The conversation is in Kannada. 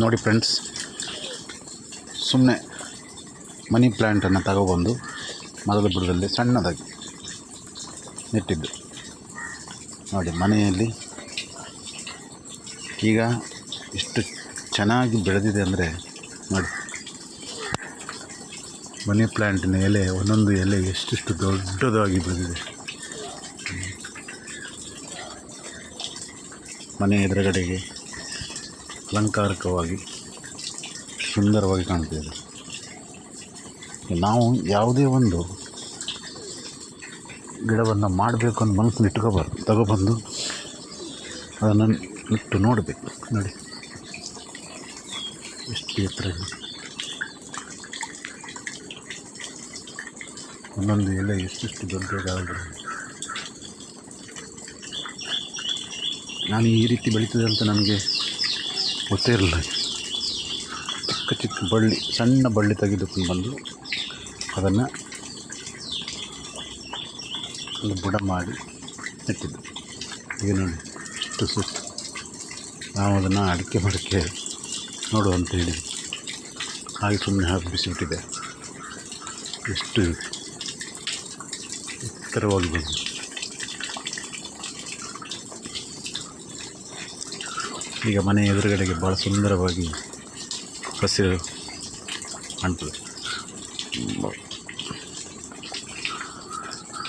ನೋಡಿ ಫ್ರೆಂಡ್ಸ್, ಸುಮ್ಮನೆ ಮನಿ ಪ್ಲ್ಯಾಂಟನ್ನು ತಗೊಬಂದು ಮರದ ಬುಡದಲ್ಲಿ ಸಣ್ಣದಾಗಿ ನೆಟ್ಟಿದ್ದು ನೋಡಿ. ಮನೆಯಲ್ಲಿ ಈಗ ಎಷ್ಟು ಚೆನ್ನಾಗಿ ಬೆಳೆದಿದೆ ಅಂದರೆ ನೋಡಿ. ಮನಿ ಪ್ಲ್ಯಾಂಟಿನ ಎಲೆ, ಒಂದೊಂದು ಎಲೆ ಎಷ್ಟೆಷ್ಟು ದೊಡ್ಡದಾಗಿ ಬೆಳೆದಿದೆ. ಮನೆ ಎದುರುಗಡೆಗೆ ಅಲಂಕಾರಿಕವಾಗಿ ಸುಂದರವಾಗಿ ಕಾಣ್ತಿದೆ. ನಾವು ಯಾವುದೇ ಒಂದು ಗಿಡವನ್ನು ಮಾಡಬೇಕು ಅಂತ ಮನಸ್ಸಲ್ಲಿ ಇಟ್ಕೋಬಾರ್ದು, ತಗೊಬಂದು ಅದನ್ನು ಇಟ್ಟು ನೋಡಬೇಕು. ನೋಡಿ ಎಷ್ಟು ಎತ್ತರ ಇದೆ. ಒಂದೊಂದು ಎಲೆ ಎಷ್ಟೆಷ್ಟು ದೊಡ್ಡದಾಗಿದೆ. ನಾನು ಈ ರೀತಿ ಬೆಳೀತದೆ ಅಂತ ನನಗೆ ಗೊತ್ತೇ ಇರಲಿಲ್ಲ. ಚಿಕ್ಕ ಚಿಕ್ಕ ಬಳ್ಳಿ, ಸಣ್ಣ ಬಳ್ಳಿ ತೆಗೆದುಕೊಂಡು ಬಂದು ಅದನ್ನು ಒಂದು ಬುಡ ಮಾಡಿ ನೆಟ್ಟಿದ್ದು. ಈಗ ನೋಡಿ ಇಷ್ಟು ಸುತ್ತು. ನಾವು ಅದನ್ನು ಅಡಿಕೆ ಮಡಿಕೆ ನೋಡು ಅಂತ ಹೇಳಿ ಹಾಗೆ ಸುಮ್ಮನೆ ಹಬ್ಬಿಸಿಬಿಟ್ಟಿದೆ. ಎಷ್ಟು ಎತ್ತರವಾಗಿ ಬಂದು ಈಗ ಮನೆ ಎದುರುಗಡೆಗೆ ಭಾಳ ಸುಂದರವಾಗಿ ಹಸಿರು ಕಾಣ್ತದೆ.